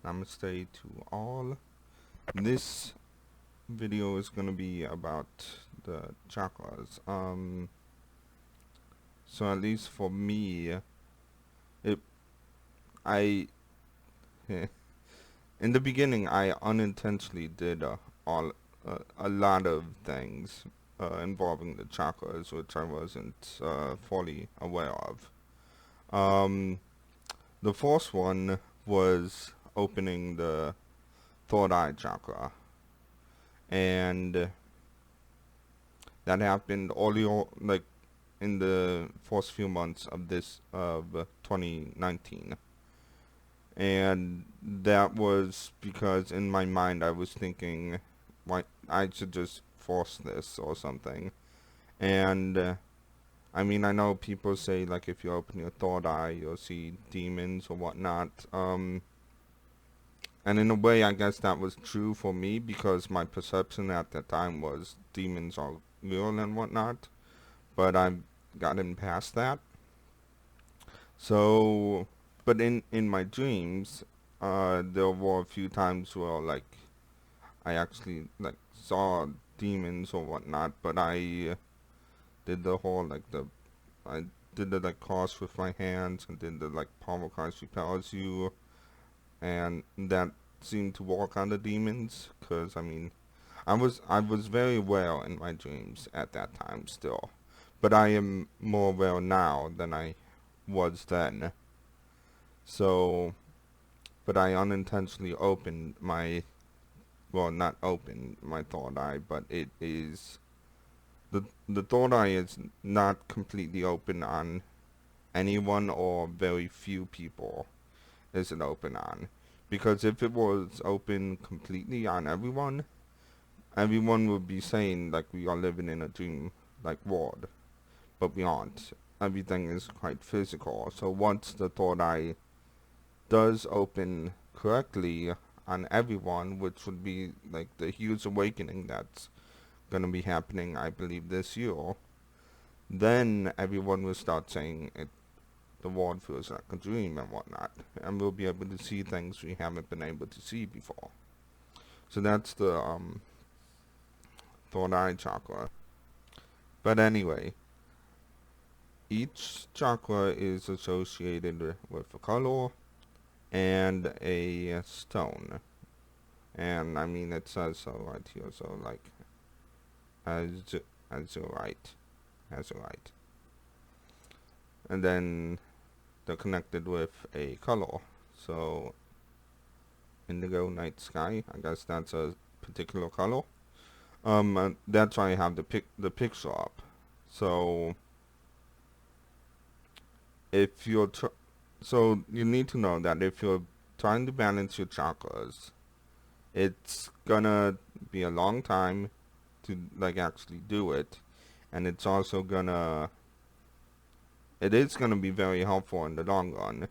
Namaste to all. This video is going to be about the chakras. So at least for me, it I in the beginning I unintentionally did a lot of things involving the chakras, which I wasn't fully aware of. Um, the first one was opening the third eye chakra, and that happened early, like in the first few months of 2019, and that was because in my mind I was thinking, why I should just force this or something, and I mean, I know people say like if you open your third eye, you'll see demons or whatnot. And in a way, I guess that was true for me because my perception at that time was demons are real and whatnot. But I've gotten past that. So, but in my dreams, there were a few times where like I actually like saw demons or whatnot. But I did the whole I did the like cross with my hands and did the like power cards repels you, and that seemed to work on the demons. Cause I mean, I was very aware in my dreams at that time still, but I am more aware now than I was then. So, but I unintentionally opened my, well, not opened my third eye, but it is the third eye is not completely open on anyone or very few people. Is it open on? Because if it was open completely on everyone, everyone would be saying like we are living in a dream like world, but we aren't. Everything is quite physical. So once the third eye does open correctly on everyone, which would be like the huge awakening that's gonna be happening, I believe, this year, then everyone will start saying it. The world feels like a dream and whatnot, and we'll be able to see things we haven't been able to see before. So that's the third eye chakra. But anyway, each chakra is associated with a color and a stone. And I mean, it says so right here. So like, as azurite, azurite, and then they're connected with a color. So indigo, night sky. I guess that's a particular color. And that's why I have the picture up. So if you're so you need to know that if you're trying to balance your chakras, it's gonna be a long time to like actually do it, and it is gonna be very helpful in the long run.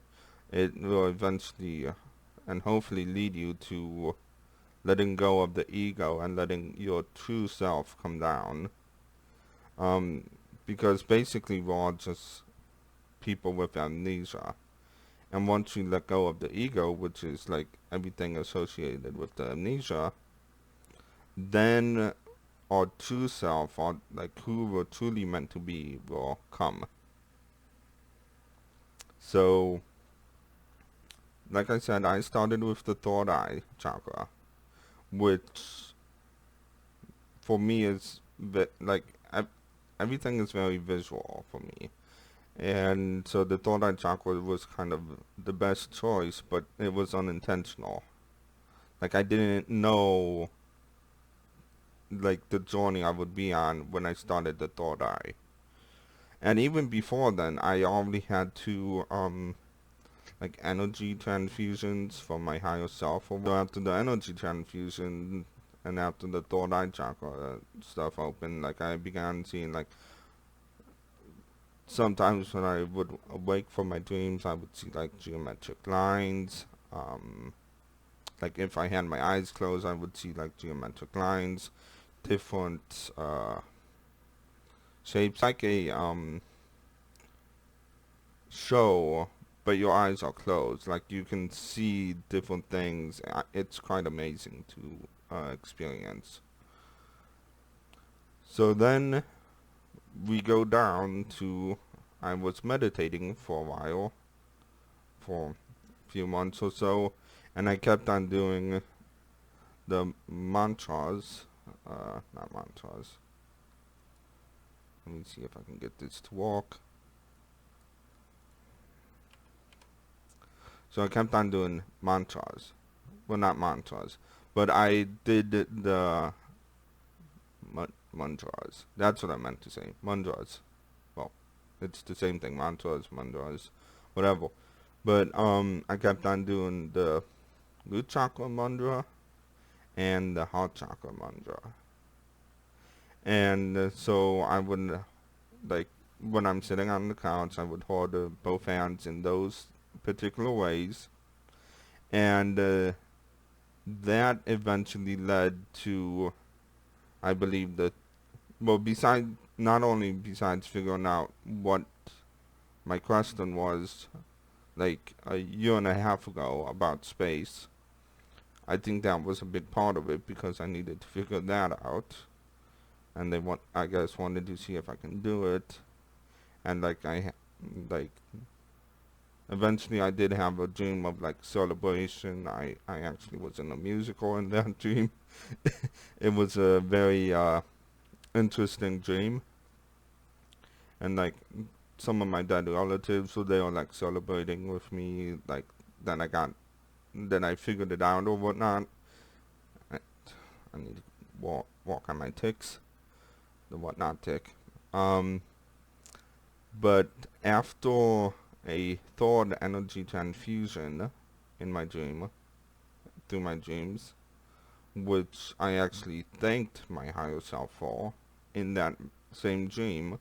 It will eventually and hopefully lead you to letting go of the ego and letting your true self come down. Um, because basically we're all just people with amnesia. And once you let go of the ego, which is like everything associated with the amnesia, then our true self, or like who we're truly meant to be, will come. So, like I said, I started with the third eye chakra, which for me is like everything is very visual for me. And so the third eye chakra was kind of the best choice, but it was unintentional. Like I didn't know like the journey I would be on when I started the third eye. And even before then, I already had two like energy transfusions from my higher self. So after the energy transfusion and after the third eye chakra stuff opened, like I began seeing like sometimes when I would awake from my dreams, I would see like geometric lines. Like if I had my eyes closed, I would see like geometric lines, different shapes, like a show but your eyes are closed. Like you can see different things. It's quite amazing to experience. So then we go down to, I was meditating for a while, for a few months or so, and I kept on doing the mantras, not mantras. Let me see if I can get this to work. So I kept on doing mantras. Well, not mantras, but I did the mantras. That's what I meant to say. Mantras. Well, it's the same thing. Mantras, whatever. But I kept on doing the root chakra mantra and the heart chakra mantra. And so I would, like, when I'm sitting on the couch, I would hold both hands in those particular ways. And that eventually led to, I believe, that, well, not only besides figuring out what my question was, like, a year and a half ago about space, I think that was a big part of it because I needed to figure that out. And I guess, wanted to see if I can do it. And, like, eventually I did have a dream of, like, celebration. I actually was in a musical in that dream. It was a very, interesting dream. And, like, some of my dead relatives, so they were, like, celebrating with me, like, that I figured it out or whatnot. I need to walk on my ticks, the whatnot tick. But after a thought energy transfusion in my dream, through my dreams, which I actually thanked my higher self for in that same dream,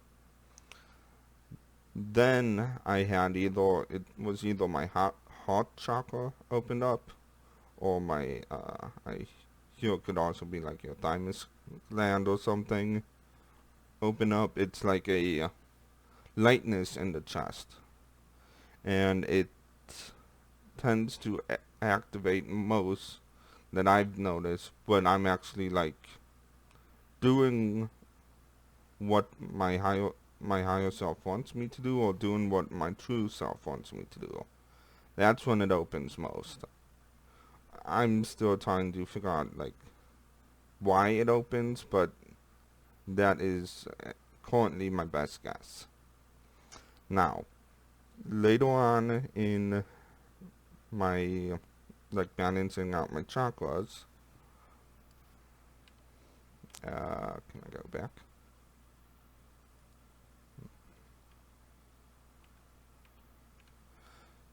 then it was either my heart chakra opened up, or I here it could also be like your thymus gland or something open up. It's like a lightness in the chest, and it tends to activate most that I've noticed when I'm actually like doing what my higher self wants me to do, or doing what my true self wants me to do. That's when it opens most. I'm still trying to figure out like why it opens, but that is currently my best guess. Now, later on in my, like, balancing out my chakras, can I go back?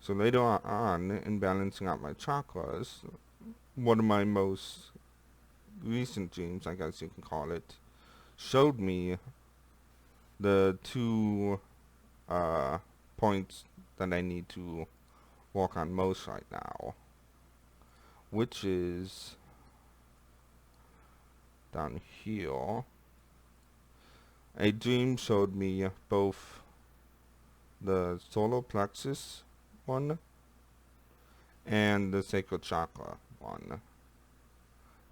So later on in balancing out my chakras, one of my most recent dreams, I guess you can call it, showed me the two points that I need to work on most right now, which is down here. A dream showed me both the solar plexus one and the sacral chakra one.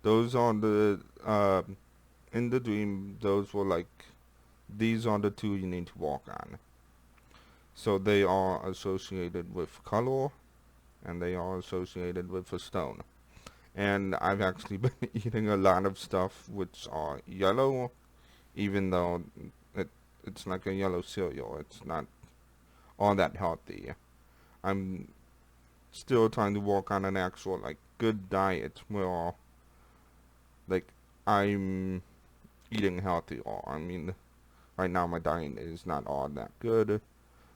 Those are in the dream, those were like, these are the two you need to walk on. So they are associated with color, and they are associated with a stone. And I've actually been eating a lot of stuff which are yellow, even though it's like a yellow cereal. It's not all that healthy. I'm still trying to work on an actual like good diet where like I'm eating healthy. Or I mean, right now my diet is not all that good.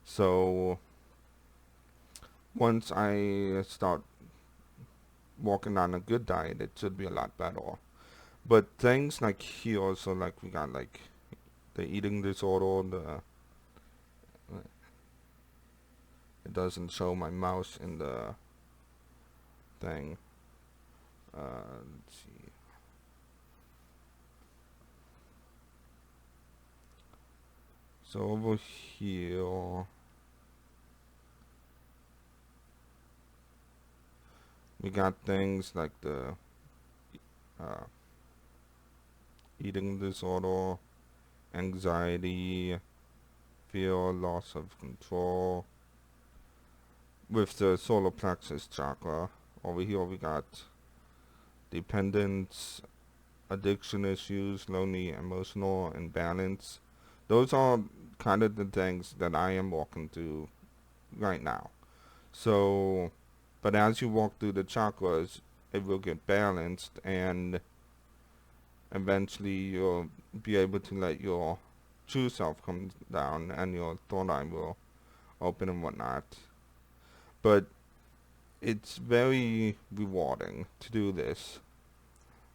So once I start working on a good diet, it should be a lot better. But things like here, so like we got like the eating disorder, it doesn't show my mouse in the thing. Let's see. So over here, We got things like the uh, eating disorder, anxiety, fear, loss of control. With the solar plexus chakra, over here we got dependence, addiction issues, lonely, emotional imbalance. Those are kind of the things that I am walking through right now. So, but as you walk through the chakras, it will get balanced, and eventually you'll be able to let your true self come down, and your third eye will open and whatnot. But it's very rewarding to do this.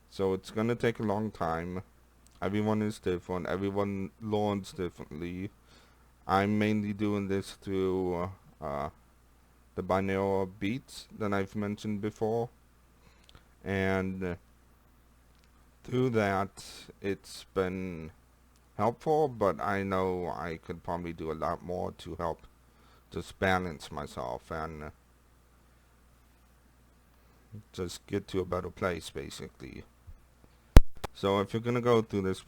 So it's gonna take a long time. Everyone is different. Everyone learns differently. I'm mainly doing this through the binaural beats that I've mentioned before, and through that, it's been helpful. But I know I could probably do a lot more to help just balance myself and just get to a better place, basically. So if you're gonna go through this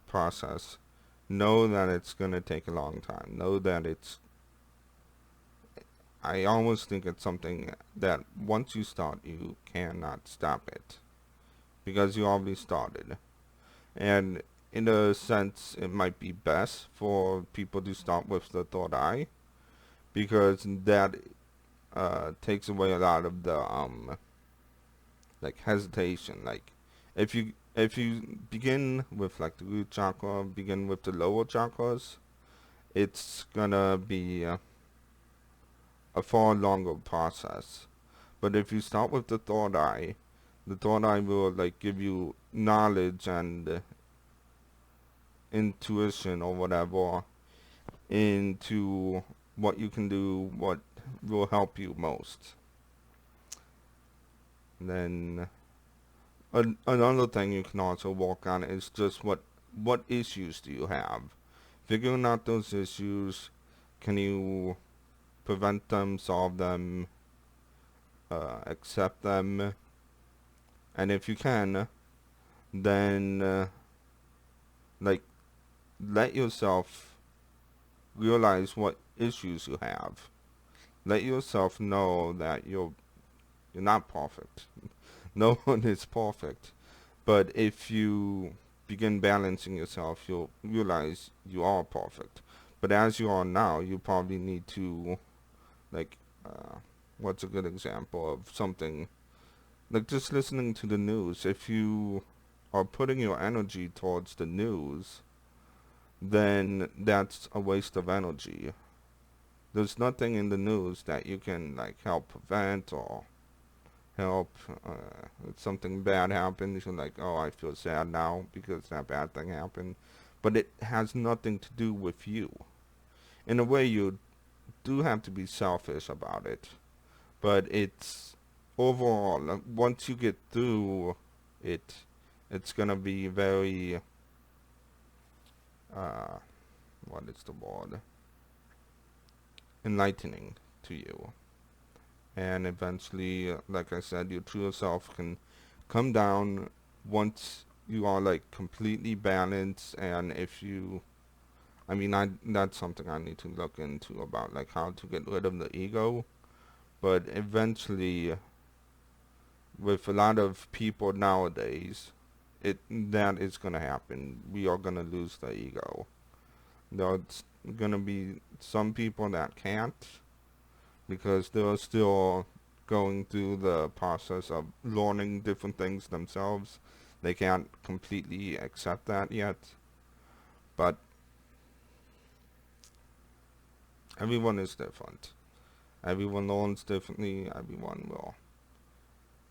process, know that it's gonna take a long time. Know that I almost think it's something that once you start, you cannot stop it because you already started. And in a sense, it might be best for people to start with the third eye because that takes away a lot of the like hesitation. Like if you begin with like the root chakra, begin with the lower chakras, it's gonna be a far longer process. But if you start with the third eye will like give you knowledge and intuition or whatever into what you can do, what will help you most. Then another thing you can also work on is just what issues do you have. Figuring out those issues, can you prevent them, solve them, accept them, and if you can, then like let yourself realize what issues you have. Let yourself know that you're not perfect. No one is perfect. But if you begin balancing yourself, you'll realize you are perfect. But as you are now, you probably need to, like, what's a good example of something? Like just listening to the news. If you are putting your energy towards the news, then that's a waste of energy. There's nothing in the news that you can, like, help prevent or help if something bad happens. You're like, oh, I feel sad now because that bad thing happened, but it has nothing to do with you. In a way, you do have to be selfish about it, but it's overall, once you get through it, it's gonna be very uh what is the word, enlightening to you. And eventually, like I said, your true self can come down once you are like completely balanced. And if you, I mean, I that's something I need to look into about, like how to get rid of the ego. But eventually, with a lot of people nowadays, it that is gonna happen. We are gonna lose the ego. There's gonna be some people that can't, because they're still going through the process of learning different things themselves. They can't completely accept that yet. But everyone is different. Everyone learns differently. Everyone will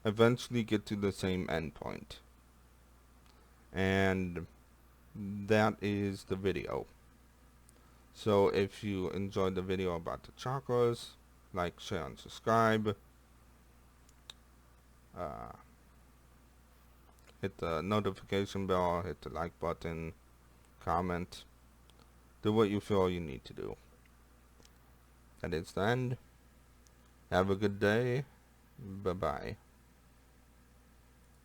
eventually get to the same endpoint. And that is the video. So if you enjoyed the video about the chakras, like, share, and subscribe. Uh, hit the notification bell, hit the like button, comment. Do what you feel you need to do. That is the end. Have a good day, Bye bye.